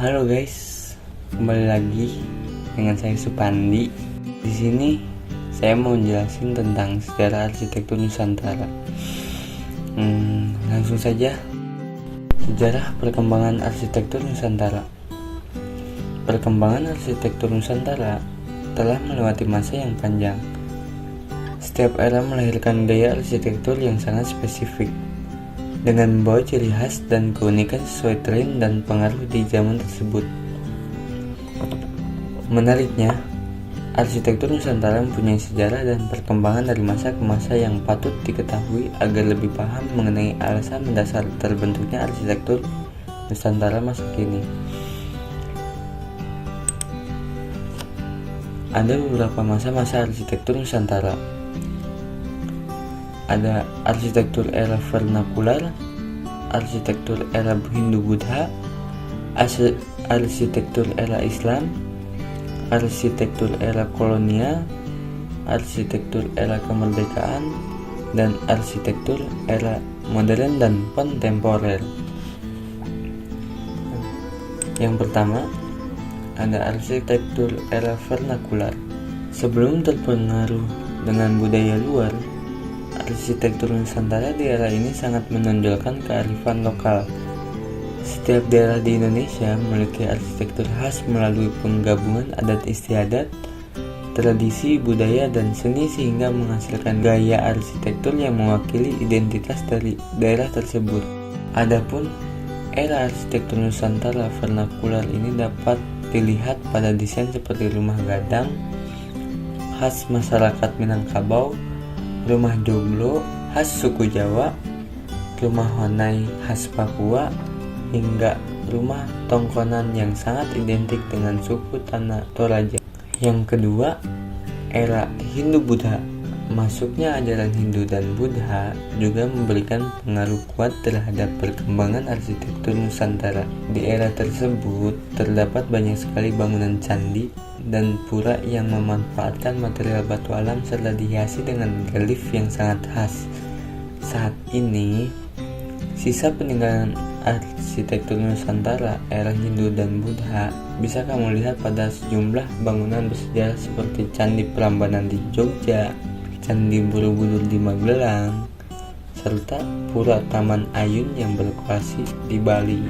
Halo guys, kembali lagi dengan saya Supandi. Di sini saya mau jelasin tentang sejarah arsitektur Nusantara. Langsung saja, sejarah perkembangan arsitektur Nusantara. Perkembangan arsitektur Nusantara telah melewati masa yang panjang. Setiap era melahirkan gaya arsitektur yang sangat spesifik, dengan membawa ciri khas dan keunikan sesuai tren dan pengaruh di zaman tersebut. Menariknya, arsitektur Nusantara mempunyai sejarah dan perkembangan dari masa ke masa yang patut diketahui agar lebih paham mengenai alasan mendasar terbentuknya arsitektur Nusantara masa kini. Ada beberapa masa-masa arsitektur Nusantara. Ada arsitektur era vernakular, arsitektur era Hindu-Buddha, arsitektur era Islam, arsitektur era kolonial, arsitektur era kemerdekaan, dan arsitektur era modern dan kontemporer. Yang pertama, ada arsitektur era vernakular. Sebelum terpengaruh dengan budaya luar, arsitektur Nusantara di era ini sangat menonjolkan kearifan lokal. Setiap daerah di Indonesia memiliki arsitektur khas melalui penggabungan adat istiadat, tradisi, budaya, dan seni sehingga menghasilkan gaya arsitektur yang mewakili identitas dari daerah tersebut. Adapun era arsitektur Nusantara vernakular ini dapat dilihat pada desain seperti rumah gadang khas masyarakat Minangkabau, rumah joglo khas suku Jawa, rumah honai khas Papua, hingga rumah tongkonan yang sangat identik dengan suku Tanah Toraja. Yang kedua, era Hindu-Buddha. Masuknya ajaran Hindu dan Buddha juga memberikan pengaruh kuat terhadap perkembangan arsitektur Nusantara. Di era tersebut terdapat banyak sekali bangunan candi dan pura yang memanfaatkan material batu alam serta dihiasi dengan relief yang sangat khas. Saat ini, sisa peninggalan arsitektur Nusantara era Hindu dan Buddha bisa kamu lihat pada sejumlah bangunan bersejarah seperti Candi Prambanan di Jogja, Candi Borobudur di Magelang, serta Pura Taman Ayun yang berlokasi di Bali.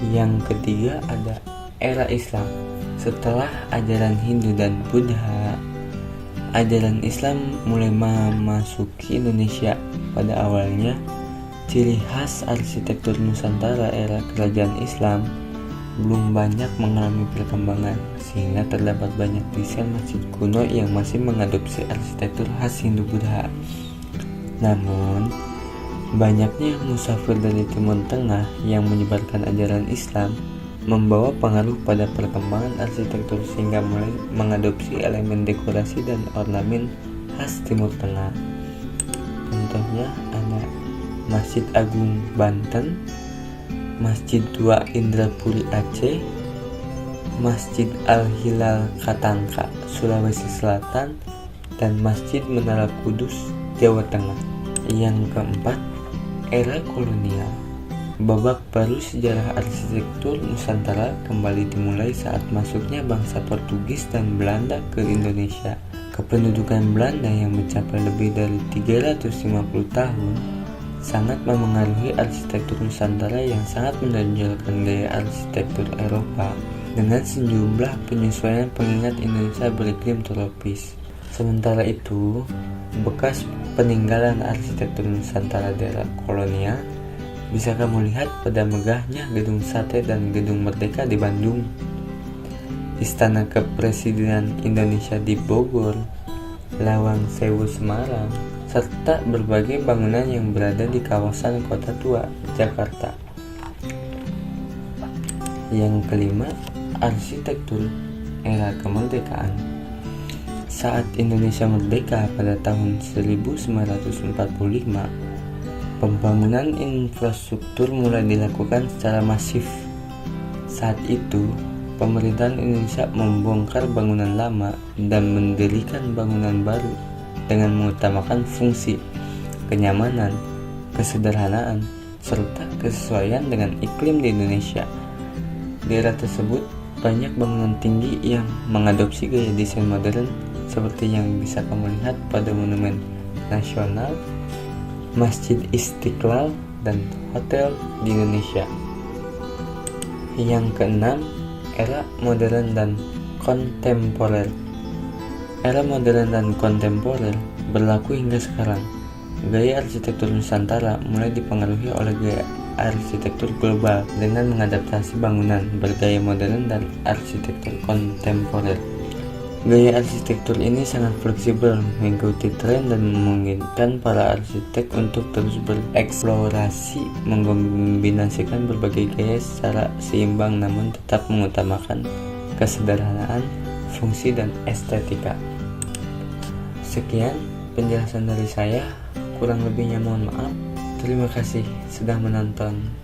Yang ketiga ada era Islam. Setelah ajaran Hindu dan Buddha, ajaran Islam mulai memasuki Indonesia. Pada awalnya, ciri khas arsitektur Nusantara era kerajaan Islam belum banyak mengalami perkembangan, sehingga terdapat banyak desain masjid kuno yang masih mengadopsi arsitektur khas Hindu-Buddha. Namun, banyaknya musafir dari Timur Tengah yang menyebarkan ajaran Islam membawa pengaruh pada perkembangan arsitektur sehingga mulai mengadopsi elemen dekorasi dan ornamen khas Timur Tengah. Contohnya ada Masjid Agung Banten, Masjid Tua Indrapuri Aceh, Masjid Al-Hilal Katangka Sulawesi Selatan, dan Masjid Menara Kudus Jawa Tengah. Yang keempat, era kolonial. Babak baru sejarah arsitektur Nusantara kembali dimulai saat masuknya bangsa Portugis dan Belanda ke Indonesia. Kependudukan Belanda yang mencapai lebih dari 350 tahun sangat memengaruhi arsitektur Nusantara yang sangat menonjolkan gaya arsitektur Eropa dengan sejumlah penyesuaian pengingat Indonesia beriklim tropis. Sementara itu, bekas peninggalan arsitektur Nusantara daerah kolonial bisa kamu lihat pada megahnya Gedung Sate dan Gedung Merdeka di Bandung, Istana Kepresidenan Indonesia di Bogor, Lawang Sewu Semarang, serta berbagai bangunan yang berada di kawasan Kota Tua, Jakarta. Yang kelima, arsitektur era kemerdekaan. Saat Indonesia merdeka pada tahun 1945, pembangunan infrastruktur mulai dilakukan secara masif. Saat itu, pemerintahan Indonesia membongkar bangunan lama dan mendirikan bangunan baru dengan mengutamakan fungsi, kenyamanan, kesederhanaan, serta kesesuaian dengan iklim di Indonesia. Di era tersebut, banyak bangunan tinggi yang mengadopsi gaya desain modern seperti yang bisa kamu lihat pada Monumen Nasional, Masjid Istiqlal, dan hotel di Indonesia. Yang keenam, era modern dan kontemporer. Era modern dan kontemporer berlaku hingga sekarang. Gaya arsitektur Nusantara mulai dipengaruhi oleh gaya arsitektur global dengan mengadaptasi bangunan bergaya modern dan arsitektur kontemporer. Gaya arsitektur ini sangat fleksibel, mengikuti tren dan memungkinkan para arsitek untuk terus bereksplorasi, mengombinasikan berbagai gaya secara seimbang namun tetap mengutamakan kesederhanaan, fungsi, dan estetika. Sekian penjelasan dari saya, kurang lebihnya mohon maaf. Terima kasih sudah menonton.